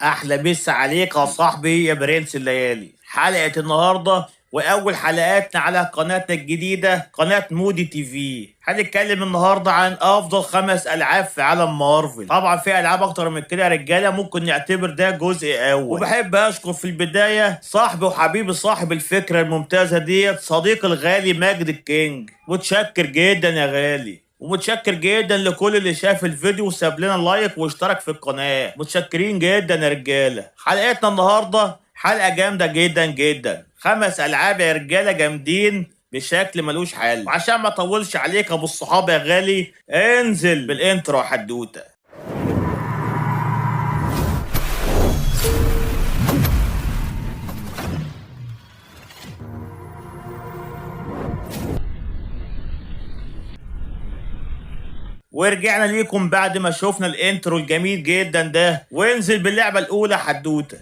احلى مسا عليك يا صاحبي يا برنس الليالي. حلقة النهاردة واول حلقاتنا على قناتنا الجديدة قناة مودي تي في. هنتكلم النهارده عن افضل 5 العاب في عالم مارفل. طبعا في العاب اكتر من كده يا رجاله، ممكن نعتبر ده جزء اول. وبحب اشكر في البدايه صاحبي وحبيبي صاحب الفكره الممتازه ديت، صديقي الغالي ماجد الكينج. متشكر جدا يا غالي، ومتشكر جدا لكل اللي شاف الفيديو وساب لنا لايك واشترك في القناه. متشكرين جدا يا رجاله. حلقتنا النهارده حلقه جامده جدا جدا. 5 العاب يا رجاله جامدين بشكل ملوش حل. وعشان ما اطولش عليك يا ابو الصحاب يا غالي، انزل بالانترو حدوته. ورجعنا ليكم بعد ما شفنا الانترو الجميل جدا ده، وانزل باللعبه الاولى حدوته.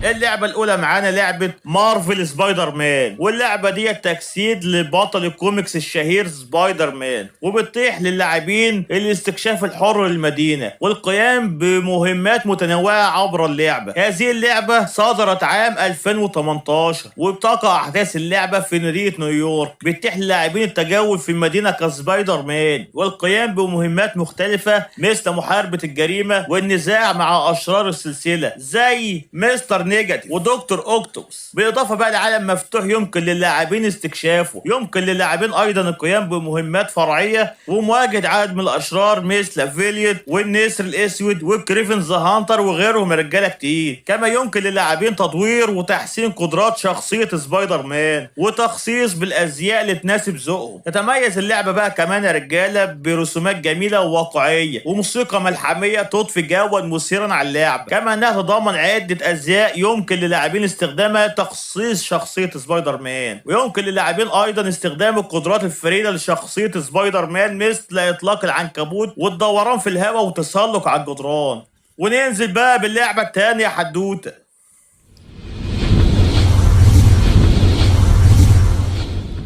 اللعبة الأولى معانا لعبة مارفل سبايدر مان، واللعبة دي تجسيد لبطل الكوميكس الشهير سبايدر مان، وبتتيح للاعبين الاستكشاف الحر للمدينة والقيام بمهمات متنوعة عبر اللعبة. هذه اللعبة صدرت عام 2018، وبتقع أحداث اللعبة في مدينة نيويورك. بتتيح للاعبين التجول في المدينة كسبايدر مان والقيام بمهمات مختلفة مثل محاربة الجريمة والنزاع مع أشرار السلسلة زي مستر نيجاتيف ودكتور اوكتوبس. بالاضافه بقى لعالم مفتوح يمكن للاعبين استكشافه. يمكن للاعبين ايضا القيام بمهمات فرعيه ومواجهه عدد من الاشرار مثل فيليت والنسر الاسود وكريفن ذا هانتر وغيرهم يا رجاله كتير. كما يمكن للاعبين تطوير وتحسين قدرات شخصيه سبايدر مان وتخصيص بالازياء اللي تناسب ذوقهم. تتميز اللعبه بقى كمان يا رجاله برسومات جميله وواقعيه وموسيقى ملحميه تضفي جوا مثيرا على اللعبه. كما انها تضمن عده ازياء يمكن للاعبين استخدامها تخصيص شخصية سبايدر مان. ويمكن للاعبين ايضا استخدام القدرات الفريدة لشخصية سبايدر مان مثل اطلاق العنكبوت والدوران في الهواء والتسلق على الجدران. وننزل بقى باللعبة التانية حدوتة.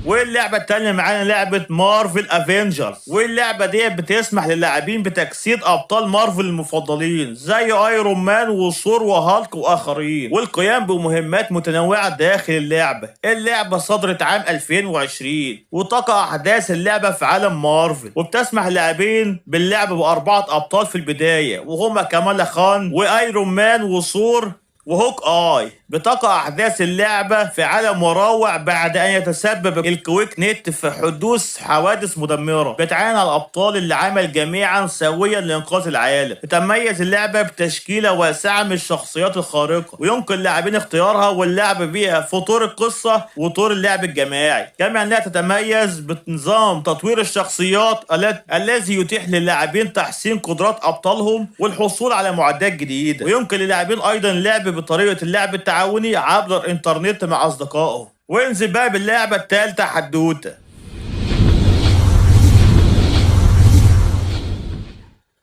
واللعبة التانية معانا لعبة مارفل افنجرز، واللعبة دي بتسمح للاعبين بتجسيد ابطال مارفل المفضلين زي ايرون مان وثور وهالك واخرين، والقيام بمهمات متنوعة داخل اللعبة. اللعبة صدرت عام 2020، وتقع احداث اللعبة في عالم مارفل، وبتسمح للاعبين باللعب ب4 ابطال في البداية، وهما كامالا خان وايرون مان وثور وهوك اي. بتقع احداث اللعبة في عالم مروع بعد ان يتسبب الكويك نت في حدوث حوادث مدمرة بتعاني الابطال اللي عمل جميعا سويا لانقاذ العالم. تتميز اللعبة بتشكيلة واسعة من الشخصيات الخارقة، ويمكن اللاعبين اختيارها واللعب بيها في طور القصة وطور اللعب الجماعي. كما انها تتميز بنظام تطوير الشخصيات الذي يتيح للاعبين تحسين قدرات ابطالهم والحصول على معدات جديدة. ويمكن للاعبين ايضا اللعب بطريقة اللعب التعاوني عبر الانترنت مع اصدقائهم. وانزل بقى باللعبة الثالثة حدوتة.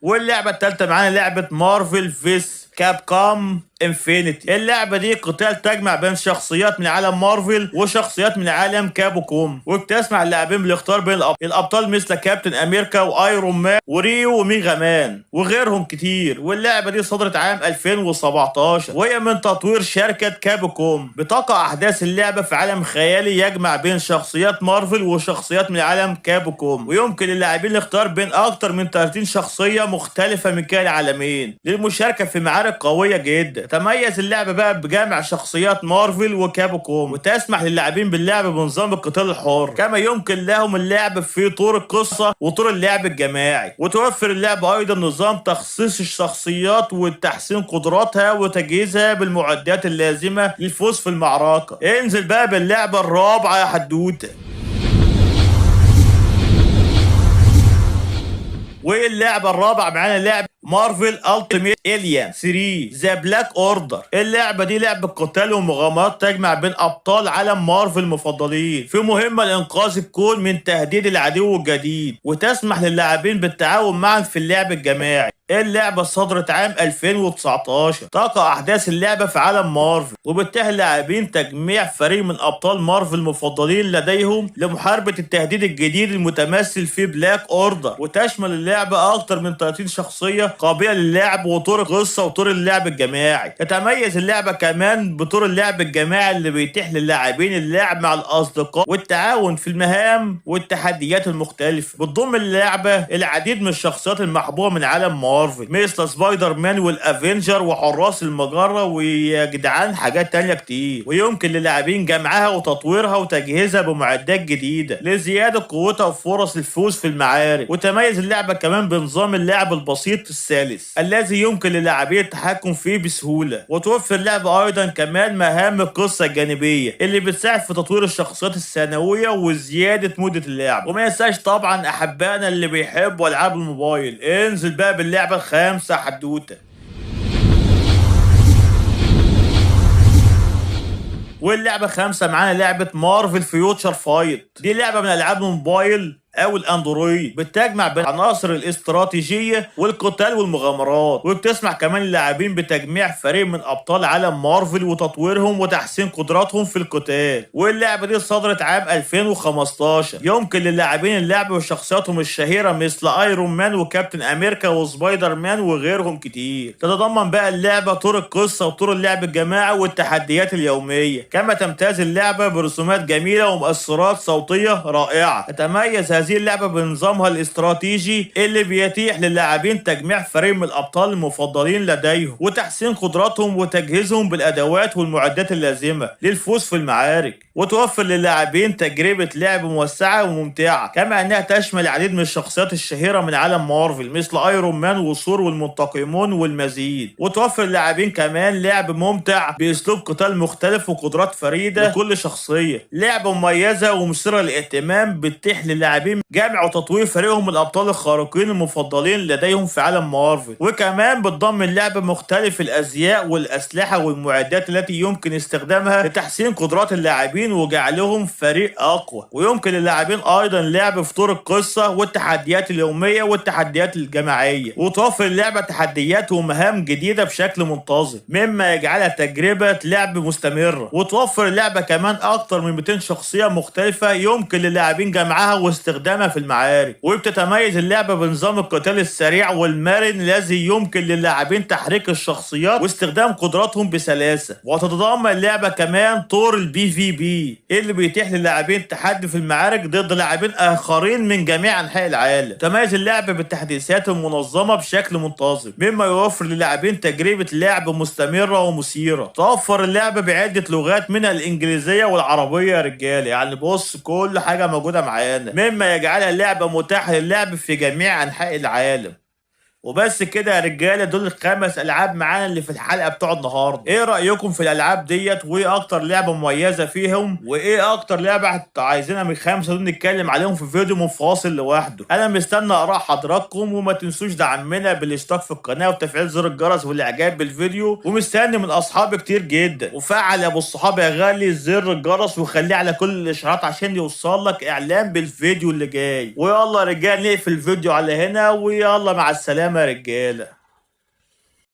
واللعبة الثالثة معانا لعبة مارفل فيس كاب كام انفينيتي. اللعبة دي قتال تجمع بين شخصيات من عالم مارفل وشخصيات من عالم كابو كوم، وبتسمح اللاعبين بالاختيار بين الابطال مثل كابتن امريكا وايرون مان وريو وميغا مان وغيرهم كتير. واللعبة دي صدرت عام 2017، وهي من تطوير شركة كابو كوم. بتقع احداث اللعبة في عالم خيالي يجمع بين شخصيات مارفل وشخصيات من عالم كابو كوم، ويمكن للاعبين الاختيار بين اكتر من 30 شخصية مختلفة من كلا العالمين للمشاركة في معارك قوية جدا. تميز اللعبة بقى بجمع شخصيات مارفل وكابو كوم، وتسمح للاعبين باللعب بنظام القتال الحر. كما يمكن لهم اللعب في طور القصة وطور اللعب الجماعي. وتوفر اللعبة ايضا نظام تخصيص الشخصيات وتحسين قدراتها وتجهيزها بالمعدات اللازمة للفوز في المعركة. انزل بقى باللعبة الرابعة يا حدوتة. واللعبة الرابعة معانا لعبة مارفل التيميت الين 3 ذا بلاك اوردر. اللعبة دي لعبة قتال ومغامرات تجمع بين ابطال عالم مارفل المفضلين في مهمة لانقاذ الكون من تهديد العدو الجديد، وتسمح للاعبين بالتعاون معا في اللعب الجماعي. اللعبة صدرت عام 2019. تقع أحداث اللعبة في عالم مارفل، وبتتيح اللاعبين تجميع فريق من أبطال مارفل المفضلين لديهم لمحاربة التهديد الجديد المتمثل في بلاك أوردر. وتشمل اللعبة أكثر من 30 شخصية قابلة للعب وطور قصة وطور اللعب الجماعي. تتميز اللعبة كمان بطور اللعب الجماعي اللي بيتيح للاعبين اللعب مع الأصدقاء والتعاون في المهام والتحديات المختلفة. بتضم اللعبة العديد من الشخصيات المحبوبة من عالم مارفل مثل سبايدر مان والافنجر وحراس المجرة ويا جدعان حاجات تانية كتير. ويمكن للاعبين جمعها وتطويرها وتجهيزها بمعدات جديدة لزيادة قوتها وفرص الفوز في المعارك. وتميز اللعبة كمان بنظام اللعب البسيط السلس الذي يمكن للاعبين التحكم فيه بسهولة. وتوفر اللعبة ايضا كمان مهام القصة الجانبية اللي بتساعد في تطوير الشخصيات الثانوية وزيادة مدة اللعب. وما ينساش طبعا احبائنا اللي بيحبوا العاب الموبايل، انزل بقى باللعبة الخامسة حدوتة. واللعبة الخامسة معانا لعبة مارفل فيوتشر فايت. دي لعبة من العاب الموبايل او الاندرويد، بتجمع بين عناصر الاستراتيجيه والقتال والمغامرات. وبتسمح كمان للاعبين بتجميع فريق من ابطال عالم مارفل وتطويرهم وتحسين قدراتهم في القتال. واللعبه دي صدرت عام 2015. يمكن للاعبين اللعب بشخصياتهم الشهيره مثل ايرون مان وكابتن امريكا وسبايدر مان وغيرهم كتير. تتضمن بقى اللعبه طور القصه وطور اللعب الجماعي والتحديات اليوميه. كما تمتاز اللعبه برسومات جميله ومؤثرات صوتيه رائعه. تتميز هذه اللعبة بنظامها الاستراتيجي اللي بيتيح للاعبين تجميع فريق من الابطال المفضلين لديهم وتحسين قدراتهم وتجهيزهم بالادوات والمعدات اللازمة للفوز في المعارك. وتوفر للاعبين تجربة لعب موسعة وممتعة، كما انها تشمل العديد من الشخصيات الشهيرة من عالم مارفل مثل ايرون مان وثور والمنتقمون والمزيد. وتوفر للاعبين كمان لعب ممتع باسلوب قتال مختلف وقدرات فريدة لكل شخصية. لعبة مميزة ومثيرة للاهتمام بتتيح للاعبين جمع وتطوير فريقهم الابطال الخارقين المفضلين لديهم في عالم مارفل. وكمان بتضم اللعبه مختلف الازياء والاسلحه والمعدات التي يمكن استخدامها لتحسين قدرات اللاعبين وجعلهم فريق اقوى. ويمكن للاعبين ايضا لعب في طور القصه والتحديات اليوميه والتحديات الجماعيه. وتوفر اللعبه تحديات ومهام جديده بشكل منتظم مما يجعلها تجربه لعب مستمره. وتوفر اللعبه كمان اكتر من 200 شخصيه مختلفه يمكن للاعبين جمعها واستخدامها في المعارك. وبتتميز اللعبة بنظام القتال السريع والمرن الذي يمكن للاعبين تحريك الشخصيات واستخدام قدراتهم بسلاسة. وتتضمن اللعبة كمان طور البي في بي اللي بيتيح للاعبين التحدي في المعارك ضد لاعبين اخرين من جميع انحاء العالم. تميز اللعبة بالتحديثات المنظمة بشكل منتظم مما يوفر للاعبين تجربة لعب مستمرة ومثيرة. توفر اللعبة بعدة لغات منها الانجليزية والعربية يا رجالة، يعني بص كل حاجة موجودة معانا مما يجعلها اللعبة متاحة للعب في جميع أنحاء العالم. وبس كده يا رجاله، دول الخمس العاب معانا اللي في الحلقه بتوع النهارده. ايه رايكم في الالعاب ديت؟ وايه اكتر لعبه مميزه فيهم؟ وايه اكتر لعبه عايزينها من الخمسه دول نتكلم عليهم في فيديو منفصل لوحده؟ انا مستني اراء حضراتكم، وما تنسوش دعمنا بالاشتراك في القناه وتفعيل زر الجرس والاعجاب بالفيديو. ومستني من اصحابي كتير جدا، وفعل يا ابو الصحاب يا غالي زر الجرس وخليه على كل الاشعارات عشان يوصل لك اعلان بالفيديو اللي جاي. ويلا يا رجاله نقفل الفيديو على هنا، ويلا مع السلامه يا رجاله.